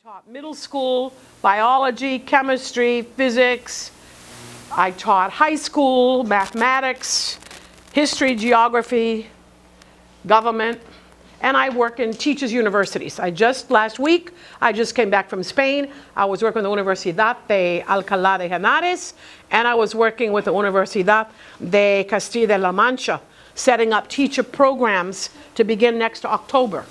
taught middle school biology, chemistry, physics. I taught high school mathematics, history, geography, government, and I work in teachers' universities. Last week, I just came back from Spain. I was working with the Universidad de Alcalá de Henares, and I was working with the Universidad de Castilla-La Mancha, setting up teacher programs to begin next October.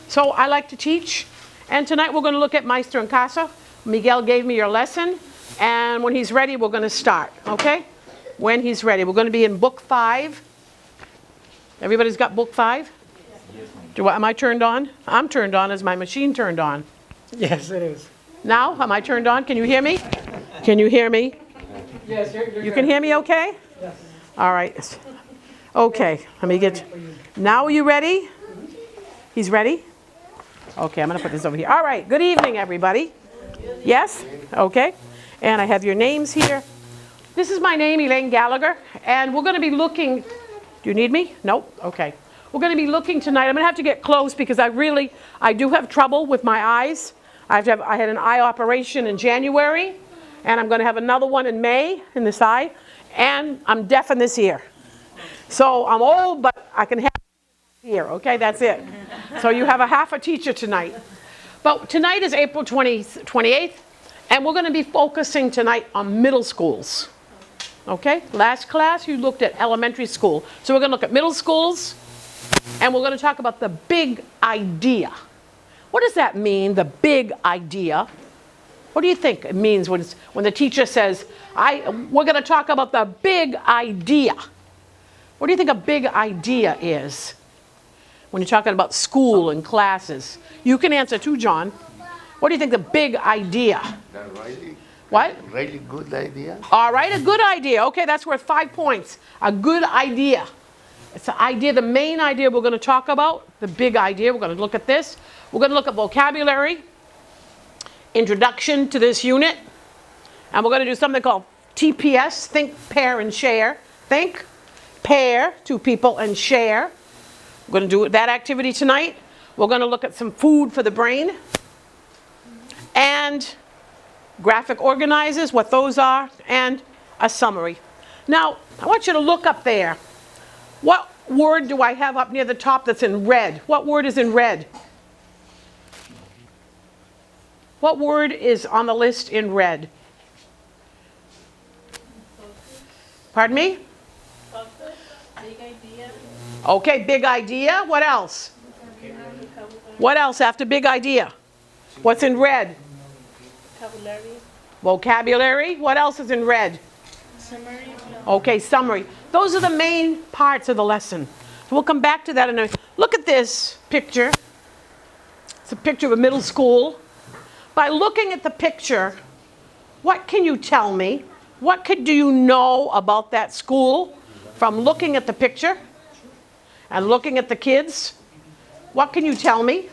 So I like to teach, and tonight we're going to look at Maestro and Casa. Miguel gave me your lesson, and when he's ready, we're going to start, okay? When he's ready. We're going to be in book 5. Everybody's got book 5? Am I turned on? I'm turned on. Is my machine turned on? Yes, it is. Now? Am I turned on? Can you hear me? Can you hear me? Yes, You can hear me okay? Yes. All right. Okay. Let me get... Now are you ready? He's ready? Okay, I'm going to put this over here. All right. Good evening, everybody. Yes? Okay. And I have your names here. This is my name, Elaine Gallagher, and we're going to be looking... Do you need me? Nope? Okay. We're going to be looking tonight. I'm going to have to get close because I do have trouble with my eyes. I had an eye operation in January, and I'm going to have another one in May in this eye, and I'm deaf in this ear. So I'm old, but I can have here, okay? That's it. So you have a half a teacher tonight. But tonight is April 28th, and we're going to be focusing tonight on middle schools. Okay? Last class, you looked at elementary school. So we're going to look at middle schools, and we're going to talk about the big idea. What does that mean, the big idea? What do you think it means when the teacher says, we're going to talk about the big idea? What do you think a big idea is when you're talking about school and classes? You can answer too, John. What do you think the big idea? What? Really good idea. All right, a good idea. Okay, that's worth 5 points. A good idea. It's the idea, the main idea we're going to talk about, the big idea. We're going to look at this. We're going to look at vocabulary, introduction to this unit, and we're going to do something called TPS, think, pair, and share. Think, pair, 2 people, and share. We're going to do that activity tonight. We're going to look at some food for the brain, and graphic organizers, what those are, and a summary. Now, I want you to look up there. What word do I have up near the top that's in red? What word is in red? What word is on the list in red? Pardon me? Big idea. Okay, big idea. What else? What else after big idea? What's in red? Vocabulary. Vocabulary. What else is in red? Summary. Okay, summary. Those are the main parts of the lesson. So we'll come back to that in a minute. Look at this picture. It's a picture of a middle school. By looking at the picture, what can you tell me? What do you know about that school from looking at the picture and looking at the kids? What can you tell me?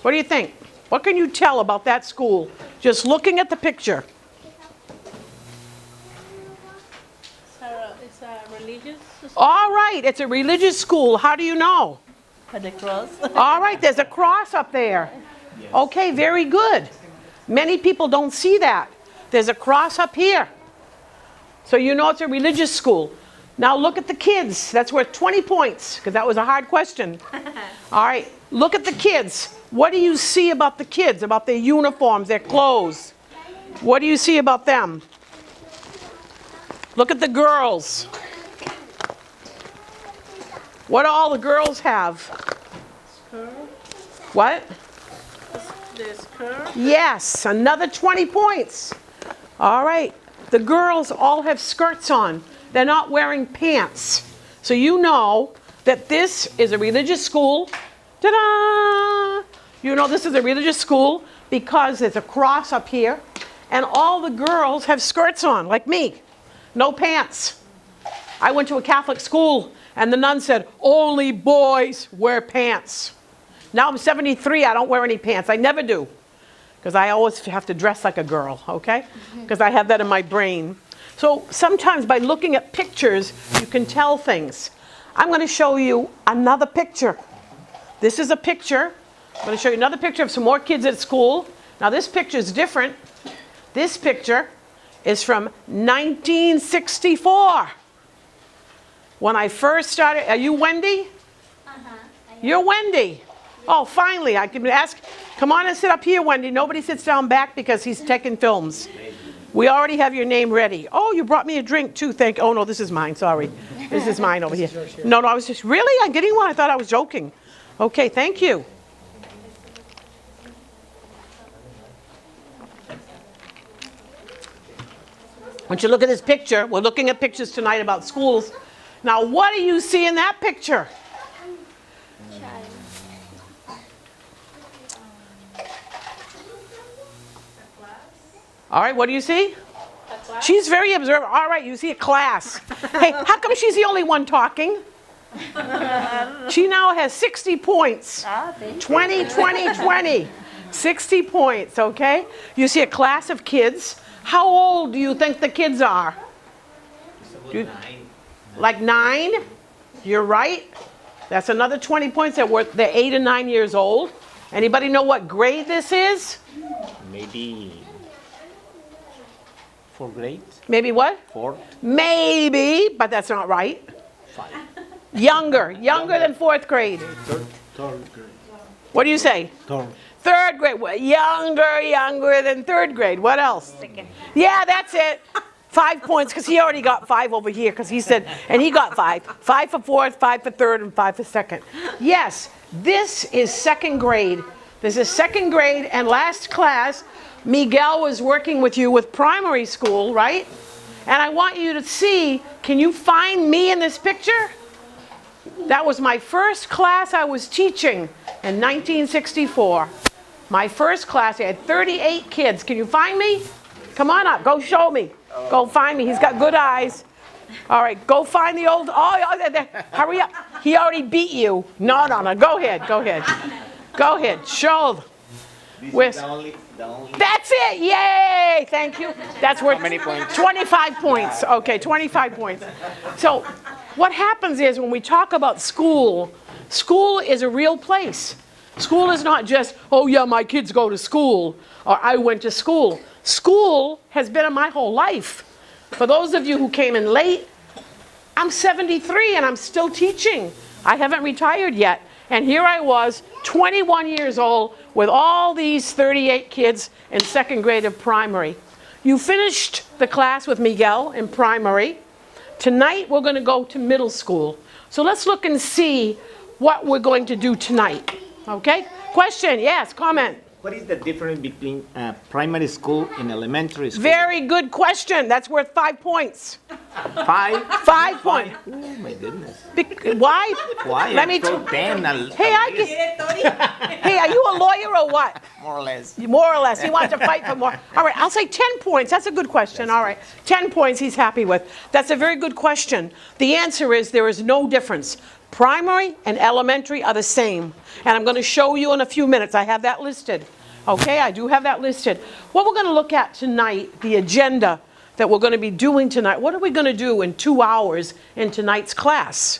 What do you think? What can you tell about that school just looking at the picture? It's a religious school. All right, it's a religious school. How do you know? The cross. All right, there's a cross up there. Okay, very good. Many people don't see that. There's a cross up here. So you know it's a religious school. Now look at the kids. That's worth 20 points, because that was a hard question. All right, look at the kids. What do you see about the kids, about their uniforms, their clothes? What do you see about them? Look at the girls. What do all the girls have? Skirt. What? The skirt. Yes, another 20 points. All right. The girls all have skirts on. They're not wearing pants. So you know that this is a religious school. Ta-da! You know this is a religious school because there's a cross up here, and all the girls have skirts on, like me. No pants. I went to a Catholic school, and the nun said, only boys wear pants. Now I'm 73, I don't wear any pants. I never do, because I always have to dress like a girl, okay? Because I have that in my brain. So sometimes by looking at pictures, you can tell things. I'm going to show you another picture. This is a picture. I'm going to show you another picture of some more kids at school. Now this picture is different. This picture is from 1964. When I first started, are you Wendy? You're Wendy. Oh, finally, I can ask. Come on and sit up here, Wendy. Nobody sits down back because he's taking films. We already have your name ready. Oh, you brought me a drink too. Oh no, this is mine. Sorry. This is mine over here. No, I was just, really? I'm getting one? I thought I was joking. Okay, thank you. Once you look at this picture, we're looking at pictures tonight about schools. Now, what do you see in that picture? All right, what do you see? She's very observant. All right, you see a class. Hey, how come she's the only one talking? She now has 60 points. 20, 20, 20. 60 points, okay? You see a class of kids. How old do you think the kids are? Like 9? You're right. That's another 20 points. They're 8 and 9 years old. Anybody know what grade this is? Maybe 4th grade. Maybe what? 4th. Maybe, but that's not right. 5. Younger than 4th grade. 3rd grade. What do you say? 3rd. 3rd grade. Well, younger than 3rd grade. What else? 2nd. Yeah, that's it. 5 points, because he already got 5 over here, because he said, and he got 5. 5 for 4th, 5 for 3rd, and 5 for 2nd. Yes, this is 2nd grade. This is 2nd grade, and last class, Miguel was working with you with primary school, right? And I want you to see, can you find me in this picture? That was my first class I was teaching in 1964. My first class, I had 38 kids. Can you find me? Come on up, go show me. Go find me, he's got good eyes. All right, go find the old, hurry up. He already beat you. No, go ahead. Go ahead, show. This is the only. That's it, yay, thank you. That's worth How many points? 25 points, okay, 25 points. So what happens is when we talk about school, school is a real place. School is not just, oh yeah, my kids go to school, or I went to school. School has been in my whole life. For those of you who came in late, I'm 73 and I'm still teaching. I haven't retired yet. And here I was, 21 years old, with all these 38 kids in 2nd grade of primary. You finished the class with Miguel in primary. Tonight we're going to go to middle school. So let's look and see what we're going to do tonight. Okay? Question, yes, comment. What is the difference between primary school and elementary school? Very good question. That's worth 5 points. 5? 5 points. Oh my goodness. Why? Why? Let me. 10. Hey, hey, are you a lawyer or what? More or less. More or less. He wants to fight for more. All right, I'll say 10 points. That's a good question. All right. 10 points he's happy with. That's a very good question. The answer is there is no difference. Primary and elementary are the same. And I'm going to show you in a few minutes. I have that listed. Okay, I do have that listed. What we're going to look at tonight, the agenda that we're going to be doing tonight. What are we going to do in 2 hours in tonight's class?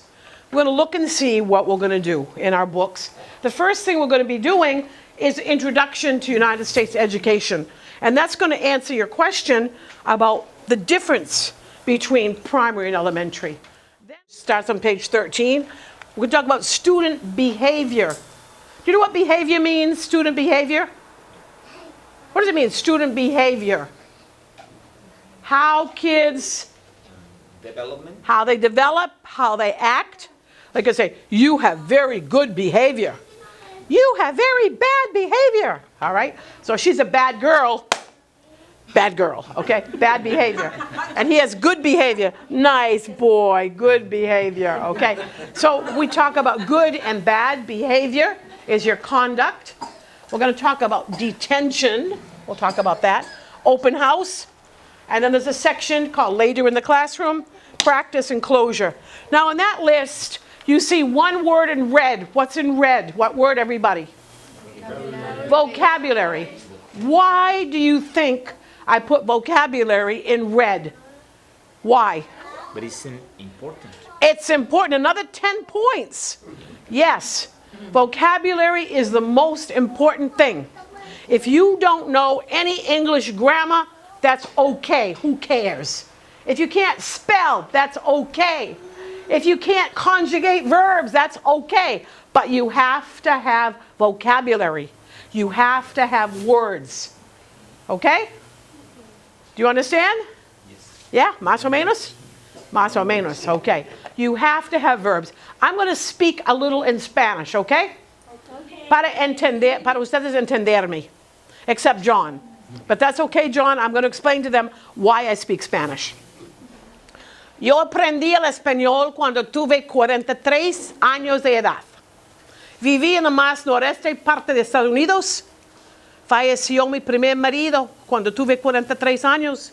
We're going to look and see what we're going to do in our books. The first thing we're going to be doing is Introduction to United States Education. And that's going to answer your question about the difference between primary and elementary. Then starts on page 13. We're going to talk about student behavior. Do you know what behavior means, student behavior? What does it mean, student behavior? How kids, Development. how they develop, how they act. Like I say, you have very good behavior. You have very bad behavior. All right? So she's a bad girl. Bad girl, okay? Bad behavior. And he has good behavior. Nice boy, good behavior, okay? So we talk about good and bad behavior is your conduct. We're going to talk about detention. We'll talk about that. Open house. And then there's a section called Later in the Classroom, Practice and Closure. Now in that list, you see one word in red. What's in red? What word, everybody? Vocabulary. Why do you think I put vocabulary in red? Why? But it's important. It's important. Another 10 points. Yes. Vocabulary is the most important thing. If you don't know any English grammar, that's okay. Who cares? If you can't spell, that's okay. If you can't conjugate verbs, that's okay. But you have to have vocabulary. You have to have words. Okay? Do you understand? Yes. Yeah? Más o menos? Más o menos. Okay. You have to have verbs. I'm going to speak a little in Spanish, okay? Para ustedes entenderme. Except John. But that's okay, John. I'm going to explain to them why I speak Spanish. Yo aprendí el español cuando tuve 43 años de edad. Viví en la más noreste parte de Estados Unidos. Falleció mi primer marido cuando tuve 43 años.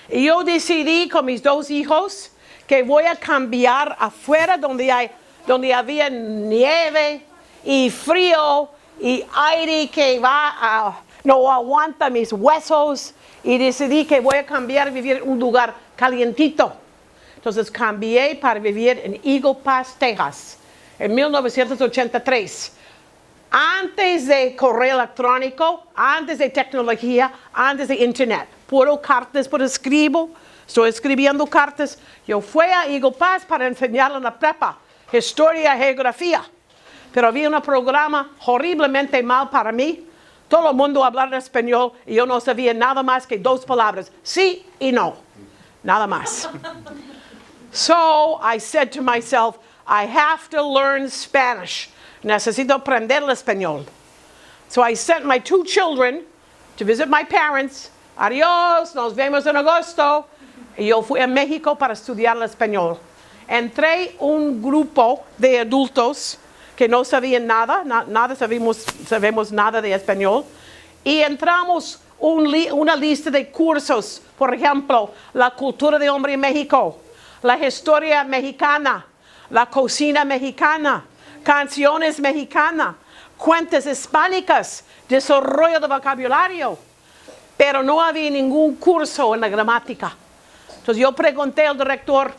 Y yo decidí con mis 2 hijos que voy a cambiar afuera donde había nieve y frío y aire que no aguanta mis huesos. Y decidí que voy a cambiar a vivir en un lugar calientito. Entonces cambié para vivir en Eagle Pass, Texas, en 1983. Antes de correo electrónico, antes de tecnología, antes de internet. Puro cartas por escribo. Estoy escribiendo cartas. Yo fui a Eagle Pass para enseñar en la prepa historia y geografía. Pero había un programa horriblemente mal para mí. Todo el mundo hablaba español y yo no sabía nada más que 2 palabras. Sí y no. Nada más. So I said to myself, I have to learn Spanish. Necesito aprender el español. So I sent my 2 children to visit my parents. Adiós, nos vemos en agosto. Y yo fui a México para estudiar el español. Entré un grupo de adultos que no sabían nada, sabemos nada de español. Y entramos una lista de cursos. Por ejemplo, la cultura de hombre en México. La historia mexicana, la cocina mexicana, canciones mexicanas, cuentas hispánicas, desarrollo de vocabulario. Pero no había ningún curso en la gramática. Entonces yo pregunté al director,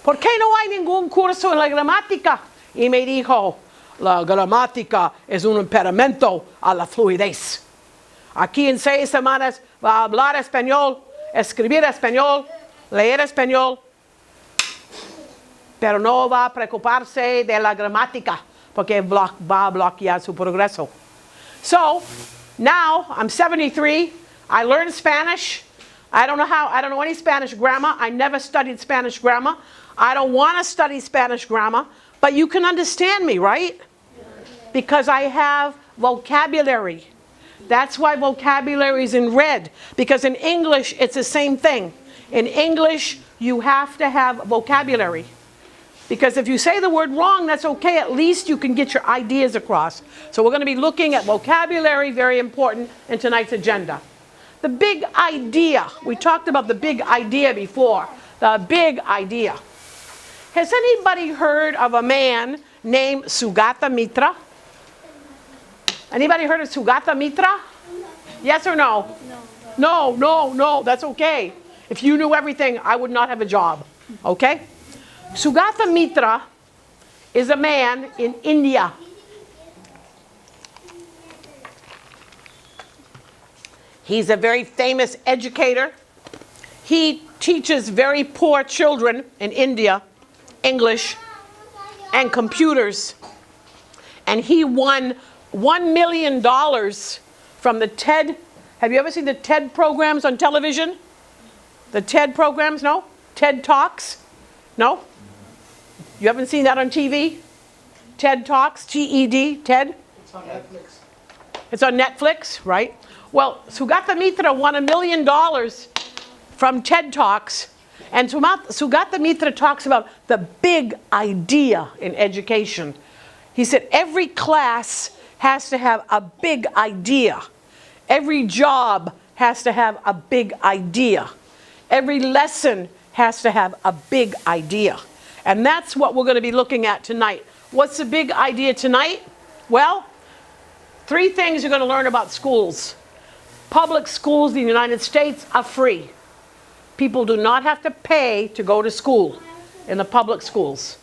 ¿por qué no hay ningún curso en la gramática? Y me dijo, la gramática es un impedimento a la fluidez. Aquí en 6 semanas va a hablar español, escribir español, leer español, pero no va a preocuparse de la gramática porque va a bloquear su progreso. So, now I'm 73. I learned Spanish. I don't know any Spanish grammar. I never studied Spanish grammar. I don't want to study Spanish grammar, but you can understand me, right? Because I have vocabulary. That's why vocabulary is in red, because in English it's the same thing. In English, you have to have vocabulary. Because if you say the word wrong, that's okay. At least you can get your ideas across. So we're going to be looking at vocabulary, very important in tonight's agenda. The big idea. We talked about the big idea before. The big idea. Has anybody heard of a man named Sugata Mitra? Anybody heard of Sugata Mitra? Yes or no? No. That's okay. If you knew everything, I would not have a job. Okay? Sugata Mitra is a man in India. He's a very famous educator. He teaches very poor children in India English and computers. And he won $1 million from the TED. Have you ever seen the TED programs on television? The TED programs, no? TED Talks? No? You haven't seen that on TV? TED Talks, TED, TED? It's on Netflix. It's on Netflix, right? Well, Sugata Mitra won $1 million from TED Talks. And Sugata Mitra talks about the big idea in education. He said every class has to have a big idea. Every job has to have a big idea. Every lesson has to have a big idea. And that's what we're going to be looking at tonight. What's the big idea tonight? Well, 3 things you're going to learn about schools. Public schools in the United States are free. People do not have to pay to go to school in the public schools.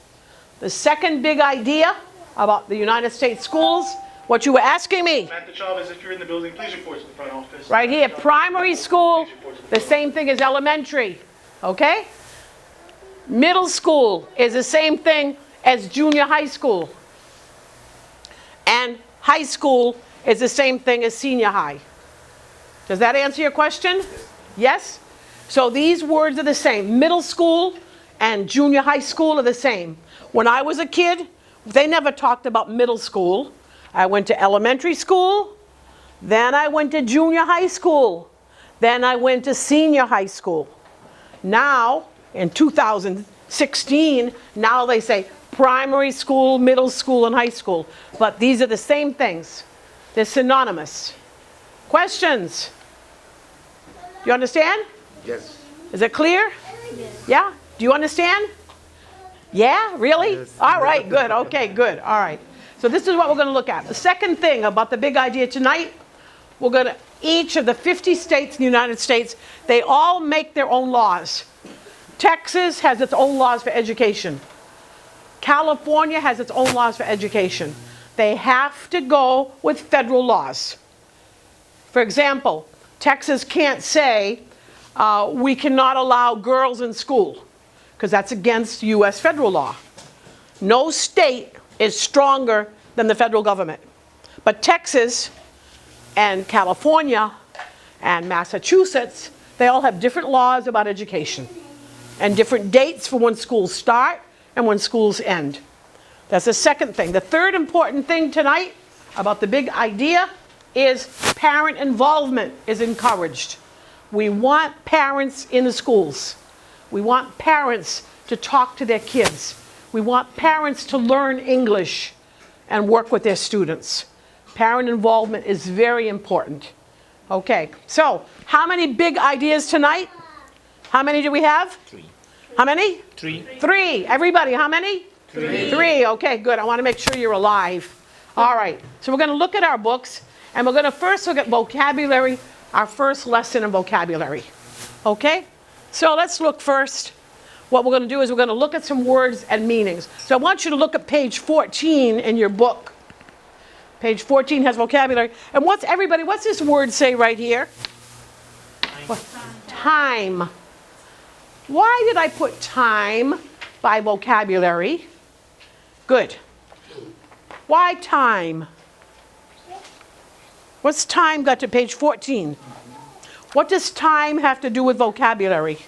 The second big idea about the United States schools? What you were asking me? Samantha Chavez, if you're in the building, please report to the front office. Right here, primary school, the same thing as elementary, okay? Middle school is the same thing as junior high school. And high school is the same thing as senior high. Does that answer your question? Yes? So these words are the same. Middle school and junior high school are the same. When I was a kid, they never talked about middle school. I went to elementary school, then I went to junior high school, then I went to senior high school. Now, in 2016, now they say primary school, middle school, and high school. But these are the same things. They're synonymous. Questions? Do you understand? Yes. Is it clear? Yes. Yeah? Do you understand? Yeah? Really? Yes. All right, good. Okay, good. All right. So this is what we're going to look at. The second thing about the big idea tonight, we're going to, each of the 50 states in the United States, they all make their own laws. Texas has its own laws for education. California has its own laws for education. They have to go with federal laws. For example, Texas can't say we cannot allow girls in school because that's against U.S. federal law. No state is stronger than the federal government. But Texas and California and Massachusetts, they all have different laws about education and different dates for when schools start and when schools end. That's the second thing. The third important thing tonight about the big idea is parent involvement is encouraged. We want parents in the schools. We want parents to talk to their kids. We want parents to learn English and work with their students. Parent involvement is very important. Okay, so how many big ideas tonight? How many do we have? 3. How many? 3. 3. Everybody, how many? 3. 3, okay, good. I want to make sure you're alive. All right, so we're going to look at our books, and we're going to first look at vocabulary, our first lesson in vocabulary. Okay? So let's look first. What we're going to do is we're going to look at some words and meanings. So I want you to look at page 14 in your book. Page 14 has vocabulary. And what's this word say right here? Time. Why did I put time by vocabulary? Good. Why time? What's time got to page 14? What does time have to do with vocabulary?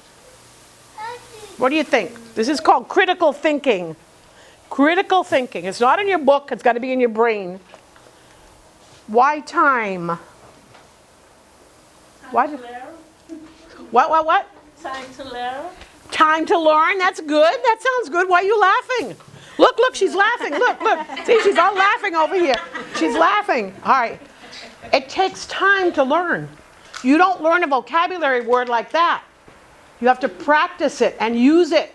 What do you think? This is called critical thinking. Critical thinking. It's not in your book. It's got to be in your brain. Why time? What? What? Time to learn. Time to learn. That's good. That sounds good. Why are you laughing? Look, she's laughing. Look. See, she's all laughing over here. She's laughing. All right. It takes time to learn. You don't learn a vocabulary word like that. You have to practice it and use it.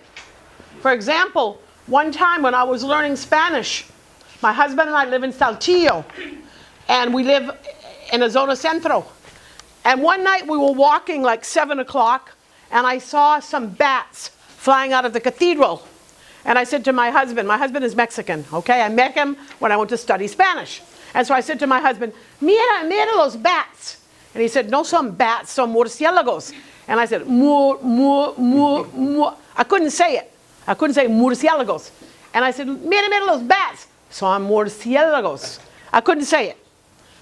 For example, one time when I was learning Spanish, my husband and I live in Saltillo, and we live in a zona centro. And one night we were walking like 7 o'clock, and I saw some bats flying out of the cathedral. And I said to my husband is Mexican, okay? I met him when I went to study Spanish. And so I said to my husband, mira los bats. And he said, no son bats, son murciélagos. And I said, I couldn't say it. I couldn't say murciélagos. And I said, mira los bats, son murciélagos. I couldn't say it.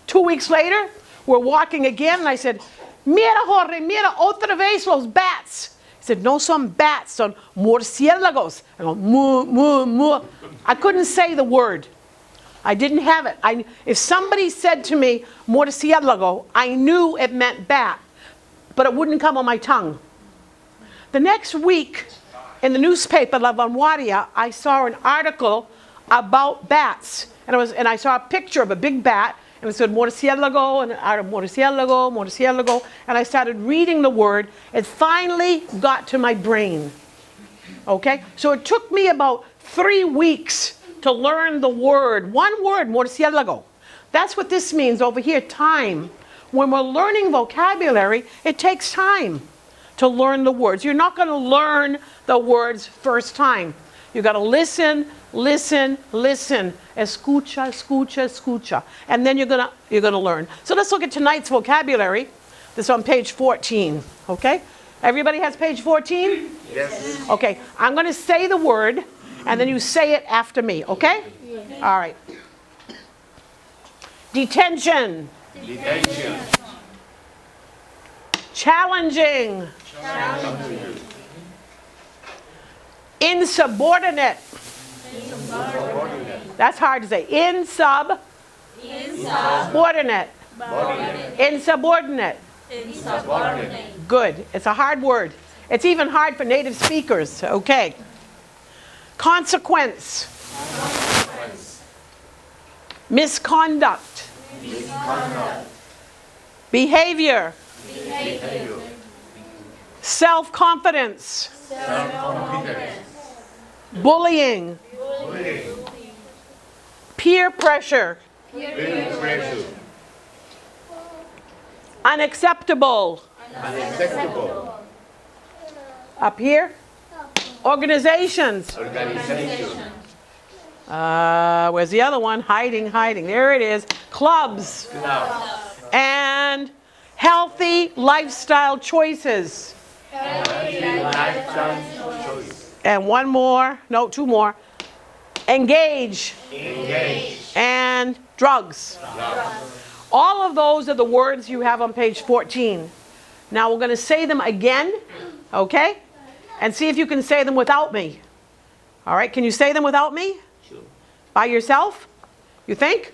2 weeks later, we're walking again, and I said, mira Jorge, mira otra vez los bats. He said, no son bats, son murciélagos. I go, mu. I couldn't say the word. I didn't have it. If somebody said to me, murciélago, I knew it meant bat, but it wouldn't come on my tongue. The next week, in the newspaper, La Vanguardia, I saw an article about bats. And I saw a picture of a big bat, and it said murciélago, and out of murciélago, and I started reading the word. It finally got to my brain. Okay? So it took me about 3 weeks to learn the word. One word, murciélago. That's what this means over here, time. When we're learning vocabulary, it takes time to learn the words. You're not going to learn the words first time. You've got to listen listen, listen. Escucha, escucha, escucha. And then you're gonna learn. So let's look at tonight's vocabulary. This is on page 14, okay? Everybody has page 14? Yes. Okay, I'm gonna say the word, and then you say it after me, okay? All right. Detention. Detention. Challenging. Insubordinate. That's hard to say. Insubordinate. Insubordinate. Good. It's a hard word. It's even hard for native speakers. Okay. Consequence. Misconduct. Behavior. Self-confidence. Bullying. Peer pressure. Unacceptable. Up here. Organizations. Where's the other one? Hiding. There it is. Clubs. And healthy lifestyle choices. And one more. No, two more. Engage. And drugs. All of those are the words you have on page 14. Now we're going to say them again, okay? And see if you can say them without me. All right, can you say them without me? Sure. By yourself? You think?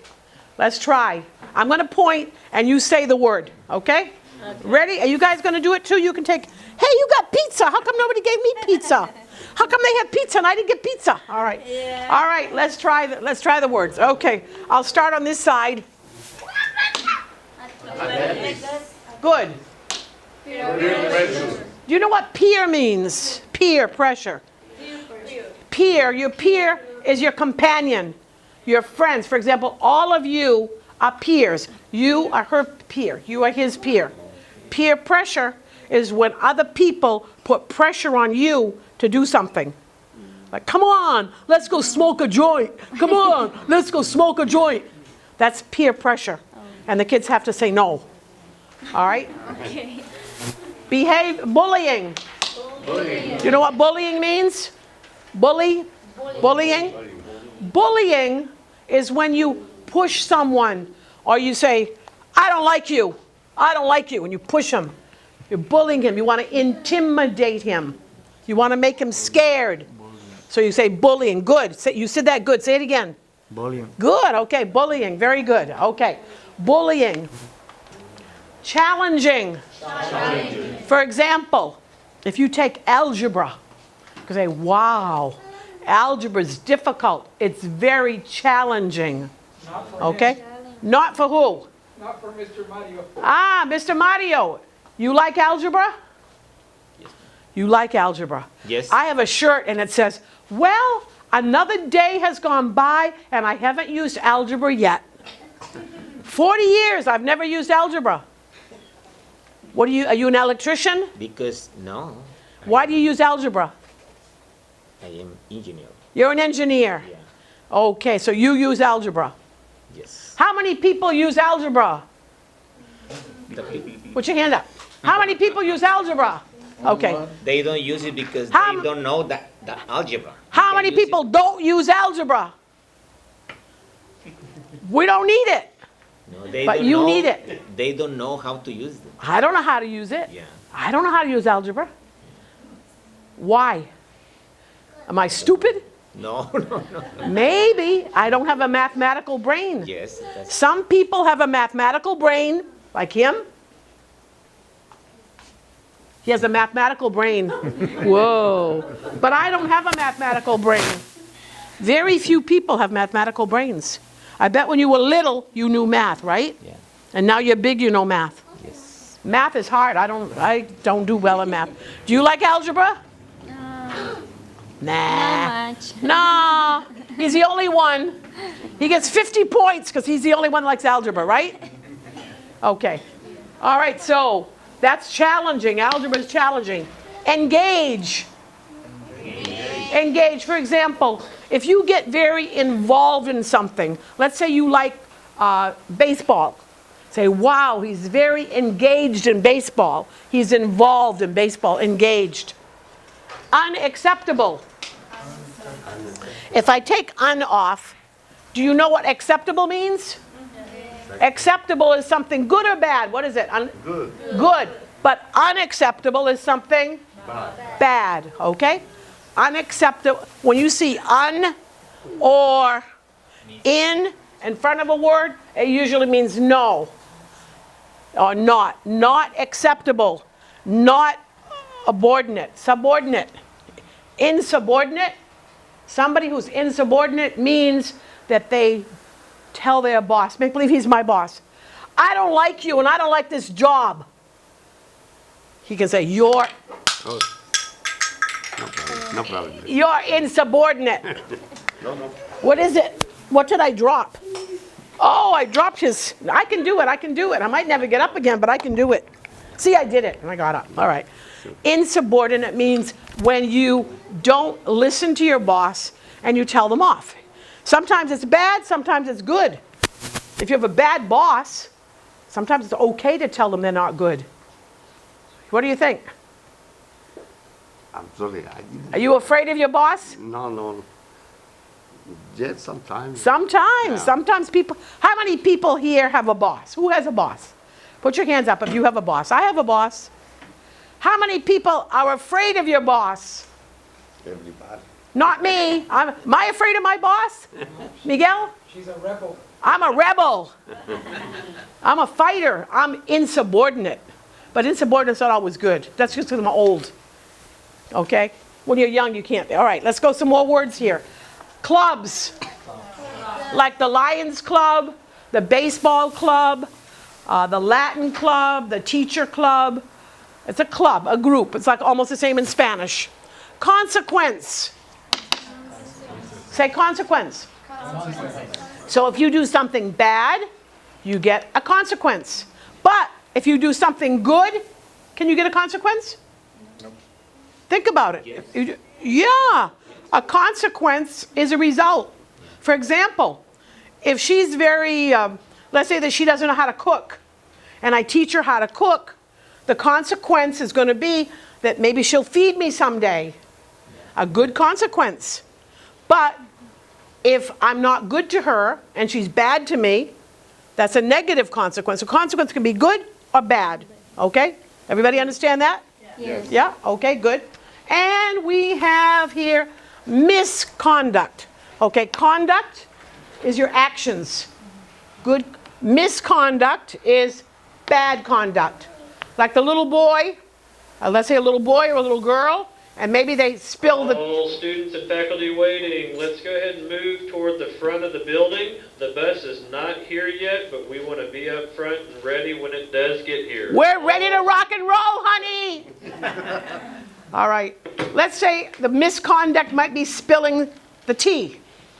Let's try. I'm going to point and you say the word, okay? Ready? Are you guys going to do it too? You can take, hey, you got pizza. How come nobody gave me pizza? How come they have pizza and I didn't get pizza? All right. Yeah. All right, let's try the words. Okay, I'll start on this side. Good. Do you know what peer means? Peer pressure. Peer, your peer is your companion, your friends. For example, all of you are peers. You are her peer. You are his peer. Peer pressure is when other people put pressure on you to do something. Like, come on, let's go smoke a joint. Come on, let's go smoke a joint. That's peer pressure. And the kids have to say no. All right? Okay. Bullying. Do you know what bullying means? Bullying? Bullying is when you push someone or you say, I don't like you. I don't like you. And you push him. You're bullying him. You want to intimidate him. You want to make him scared. So you say bullying. Good. You said that good. Say it again. Bullying. Good. Okay. Bullying. Very good. Okay. Bullying. Challenging. For example, if you take algebra, you can say, wow, algebra is difficult. It's very challenging. Not for Okay? him, Not for who? not for Mr. Mario. Ah, Mr. Mario. You like algebra? Yes. You like algebra? Yes. I have a shirt and it says, well, another day has gone by and I haven't used algebra yet. 40 years I've never used algebra. Are you an electrician? Because no, Why do you use algebra? I am engineer. You're an engineer. Yeah. Okay, so you use algebra. Yes. How many people use algebra? The people, Put your hand up. How many people use algebra? Okay. they don't use it because How they don't know the algebra. How They many use it- people don't use algebra? We don't need it. No, they But don't you know, need it. They don't know how to use them. I don't know how to use it. Yeah. I don't know how to use algebra. Why? Am I stupid? No, no. Maybe. I don't have a mathematical brain. Yes. That's, Some people have a mathematical brain, like him. He has a mathematical brain. Whoa. But I don't have a mathematical brain. Very few people have mathematical brains. I bet when you were little, you knew math, right? yeah. And now you're big, you know math. Yes. Math is hard. I don't do well in math. Do you like algebra? Nah. much. No. He's the only one. He gets 50 points because he's the only one that likes algebra, right? Okay. All right, so that's challenging. Algebra is challenging. Engage. Engage. For example, if you get very involved in something, let's say you like baseball. Say, wow, he's very engaged in baseball. He's involved in baseball, engaged. Unacceptable. If I take un off, do you know what acceptable means? Acceptable is something good or bad. What is it? Good. Good. But unacceptable is something bad. Okay? Unacceptable. When you see un or in front of a word, it usually means no or not. Not acceptable. Not subordinate. Insubordinate. Somebody who's insubordinate means that they tell their boss, make believe he's my boss, I don't like you and I don't like this job. He can say, you're Oh. No problem. No problem. you're insubordinate. No. What is it? What did I drop? Oh, I dropped his, I can do it. I might never get up again, but I can do it. See, I did it and I got up. All right. Insubordinate means when you don't listen to your boss and you tell them off. Sometimes it's bad, sometimes it's good. If you have a bad boss, sometimes it's okay to tell them they're not good. What do you think? I'm sorry. Are you afraid of your boss? No. Yes, sometimes. Sometimes people, how many people here have a boss? Who has a boss? Put your hands up if you have a boss. I have a boss. How many people are afraid of your boss? Everybody. Not me. Am I afraid of my boss? Miguel? She's a rebel. I'm a rebel. I'm a fighter. I'm insubordinate. But insubordinate's not always good. That's just because I'm old. Okay? When you're young, you can't. All right, let's go some more words here. Clubs. Like the Lions Club, the baseball club, the Latin club, the teacher club. It's a club, a group. It's like almost the same in Spanish. Consequence. Say consequence. So if you do something bad, you get a consequence. But if you do something good, can you get a consequence? Think about it. Yeah. A consequence is a result. For example, if she's very, let's say that she doesn't know how to cook, and I teach her how to cook, the consequence is going to be that maybe she'll feed me someday. A good consequence. But if I'm not good to her and she's bad to me, that's a negative consequence. A consequence can be good or bad. Okay? Everybody understand that? Yes. Yeah? Okay, good. And we have here misconduct. Okay, conduct is your actions. Good. Misconduct is bad conduct. Like the little boy, let's say a little boy or a little girl, and maybe they spill the... All students and faculty waiting, let's go ahead and move toward the front of the building. The bus is not here yet, but we want to be up front and ready when it does get here. We're ready to rock and roll, honey! All right. Let's say the misconduct might be spilling the tea.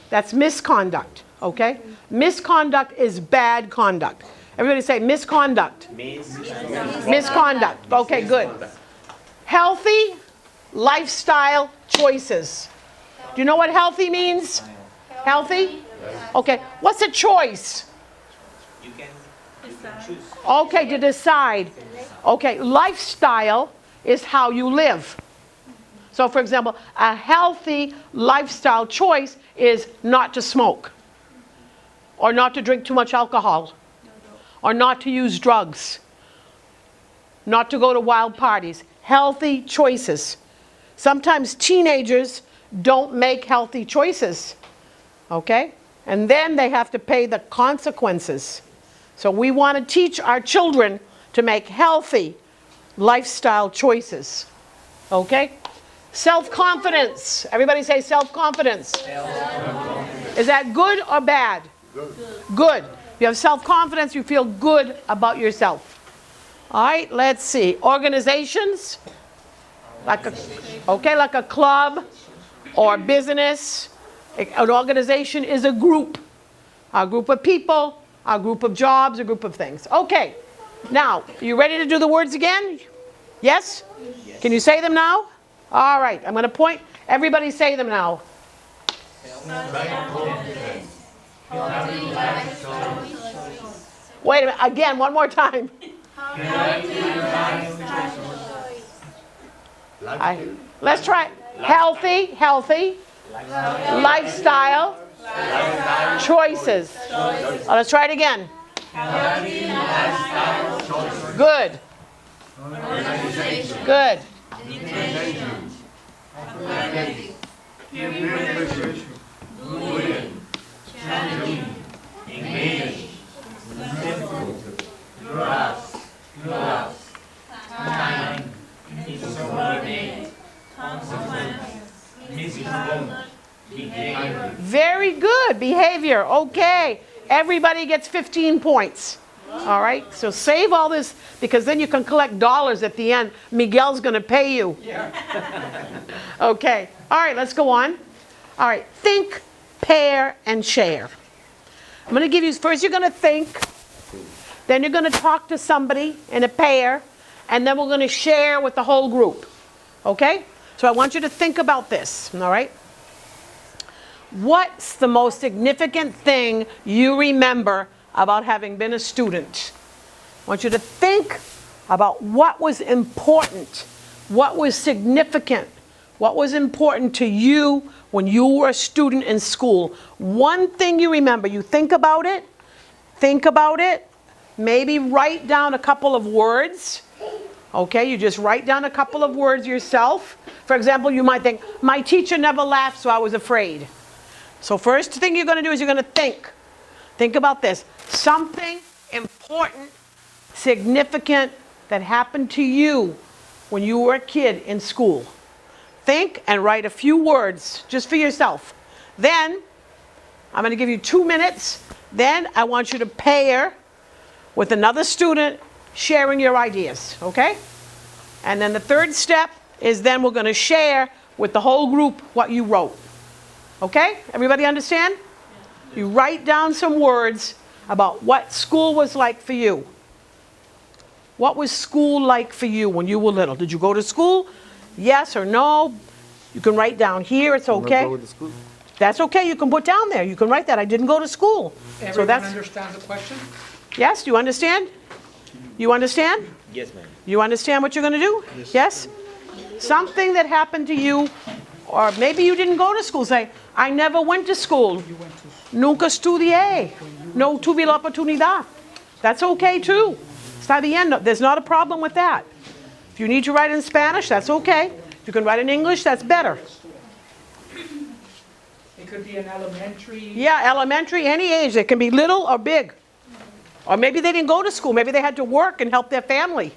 That's misconduct, okay? Misconduct is bad conduct. Everybody say misconduct. Misconduct. Okay, good. Healthy lifestyle choices. Do you know what healthy means? Healthy? Okay. What's a choice? You can choose. Okay, to decide. Okay, lifestyle is how you live. So for example, a healthy lifestyle choice is not to smoke, or not to drink too much alcohol, or not to use drugs, not to go to wild parties. Healthy choices. Sometimes teenagers don't make healthy choices, okay? And then they have to pay the consequences. So we want to teach our children to make healthy lifestyle choices, okay? Self-confidence. Everybody say self-confidence. Is that good or bad? Good. If you have self-confidence, you feel good about yourself. All right, let's see. Organizations. Like a club or business. An organization is a group of people, a group of jobs, a group of things. Okay, now, are you ready to do the words again? Yes? Can you say them now? All right, I'm going to point. Everybody say them now. Wait a minute, again, one more time. Let's try it. Healthy, lifestyle, choices. Let's try it again. Good. Good. Very good. Behavior. Okay. Everybody gets 15 points. All right. So save all this because then you can collect dollars at the end. Miguel's going to pay you. Okay. All right. Let's go on. All right. Think, pair, and share. I'm going to give you, first you're going to think. Then you're going to talk to somebody in a pair. And then we're going to share with the whole group. Okay? So I want you to think about this. All right? What's the most significant thing you remember about having been a student? I want you to think about what was important, what was significant, what was important to you when you were a student in school. One thing you remember, you think about it, maybe write down a couple of words. Okay, you just write down a couple of words yourself. For example, you might think, my teacher never laughed, so I was afraid. So first thing you're going to do is you're going to think. Think about this. Something important, significant that happened to you when you were a kid in school. Think and write a few words just for yourself. Then, I'm going to give you 2 minutes. Then I want you to pair with another student sharing your ideas, okay? And then the third step is then we're going to share with the whole group what you wrote. Okay? Everybody understand? You write down some words about what school was like for you. What was school like for you when you were little? Did you go to school? Yes or no? You can write down here, it's okay. That's okay, you can put down there. You can write that. I didn't go to school. Everyone understands the question? Yes, do you understand? You understand? Yes, ma'am. You understand what you're going to do? Yes? Something that happened to you, or maybe you didn't go to school. Say, I never went to school. Nunca estudié. No tuve la oportunidad. That's okay too. Está bien. There's not a problem with that. If you need to write in Spanish, that's okay. If you can write in English, that's better. It could be an elementary. Yeah, elementary, any age. It can be little or big. Or maybe they didn't go to school. Maybe they had to work and help their family.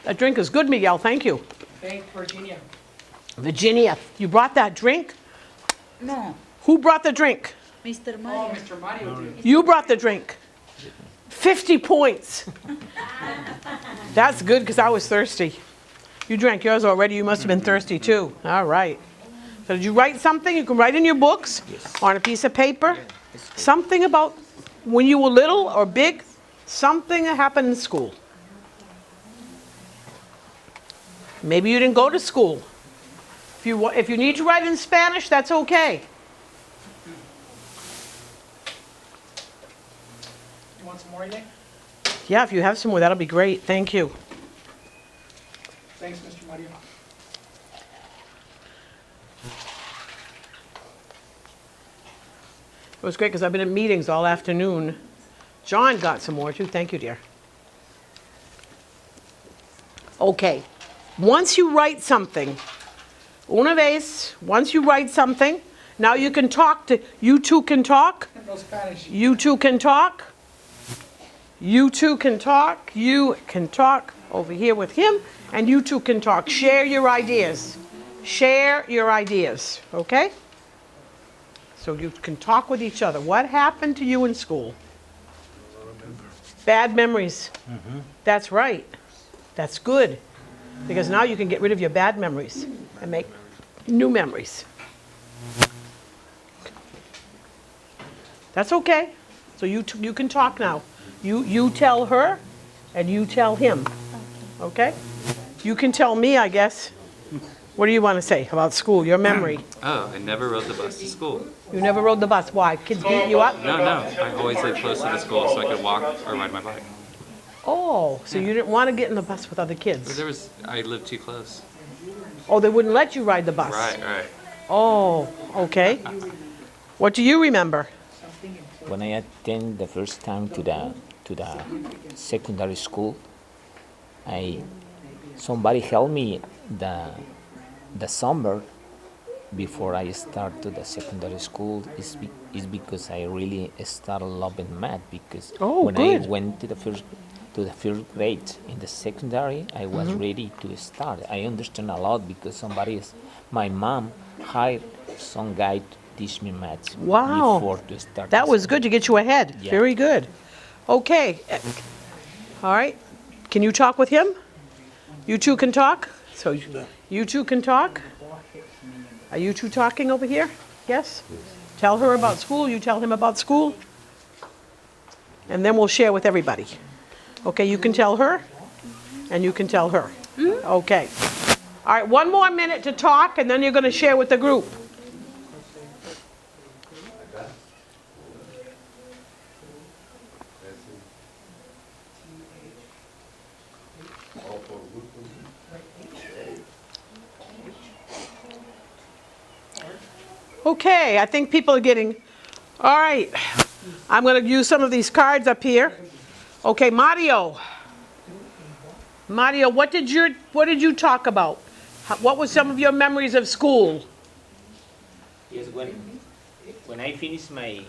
That drink is good, Miguel. Thank you. Thank Virginia. Virginia, you brought that drink? No, Who brought the drink? Mr. Oh, Mario. Mr. Mario did. You brought the drink. 50 points. That's good because I was thirsty. You drank yours already. You must have been thirsty too. All right. So did you write something? You can write in your books or on a piece of paper. Something about when you were little or big. Something that happened in school. Maybe you didn't go to school. If you need to write in Spanish, that's okay. You want some more, Elaine? Yeah, if you have some more, that'll be great. Thank you. Thanks, Mr. Mario. It was great because I've been in meetings all afternoon. John got some more too. Thank you, dear. Okay. Once you write something, una vez, once you write something, now you can talk to, you two can talk. No Spanish. You two can talk. You two can talk. You can talk over here with him, and you two can talk. Share your ideas. Share your ideas, okay? So you can talk with each other. What happened to you in school? Bad memories. That's right. That's good. Because now you can get rid of your bad memories and make new memories. That's okay. So you can talk now. You tell her, and you tell him. Okay? You can tell me, I guess. What do you want to say about school, your memory? Oh, I never rode the bus to school. You never rode the bus. Why? Kids beat you up? No, no. I always lived close to the school so I could walk or ride my bike. Oh, so you didn't want to get in the bus with other But kids? I lived too close. Oh, they wouldn't let you ride the bus? Right. Oh, okay. What do you remember? When I attend the first time to the secondary school, somebody helped me the summer before I start to the secondary school is because I really started loving math because when good. I went to the first grade in the secondary, I was ready to start. I understand a lot because my mom hired some guy to teach me math Wow. before to start. That the was school. good to get you ahead. Yeah. Very good. Okay. All right. Can you talk with him? You two can talk? So you two can talk? Are you two talking over here? Yes? Tell her about school, you tell him about school. And then we'll share with everybody. Okay, you can tell her, and you can tell her. Okay. All right, 1 more minute to talk, and then you're going to share with the group. Okay, I think people are getting, all right. I'm going to use some of these cards up here. Okay, Mario. Mario, what did you talk about? What were some of your memories of school? Yes, when I finished my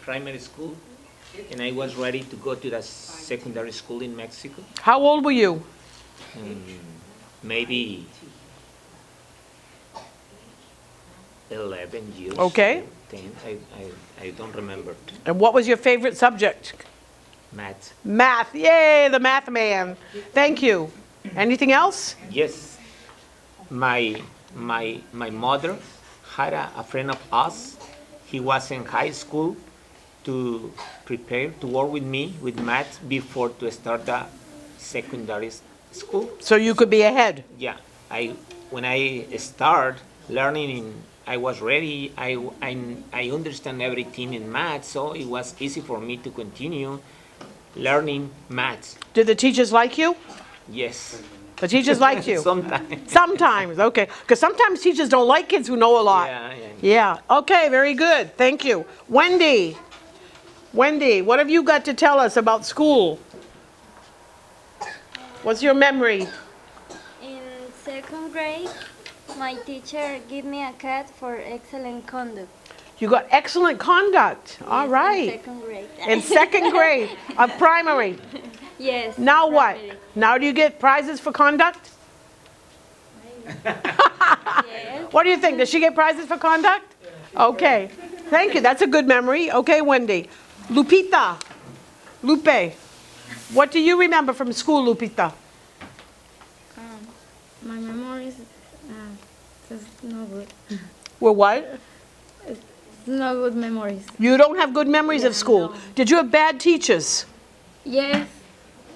primary school and I was ready to go to the secondary school in Mexico, How old were you? maybe 11 years. Okay. 10, I don't remember. And what was your favorite subject? Math. Math. Yay, the math man. Thank you. Anything else? Yes. My mother had a friend of us. He was in high school to prepare to work with me with math before to start the secondary school. So you could be ahead. Yeah, when I start learning, I was ready. I understand everything in math, so it was easy for me to continue learning math. Did the teachers like you? Yes. The teachers liked you? Sometimes. Sometimes, okay. Because sometimes teachers don't like kids who know a lot. Yeah, okay, very good. Thank you. Wendy, what have you got to tell us about school? What's your memory? In second grade, my teacher gave me a cat for excellent conduct. You got excellent conduct. All In right. second grade. In second grade of primary. Yes. Now what? primary. Now do you get prizes for conduct? Yes. What do you think? Does she get prizes for conduct? Okay. Thank you. That's a good memory. Okay, Wendy. Lupita. Lupe. What do you remember from school, Lupita? My memory is no good. Well, what? No good memories. You don't have good memories of school. no. Did you have bad teachers? Yes.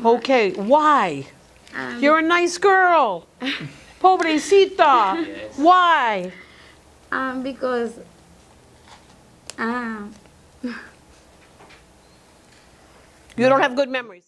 Okay. Why? Um, You're a nice girl. Pobrecita. Why? Because You don't have good memories.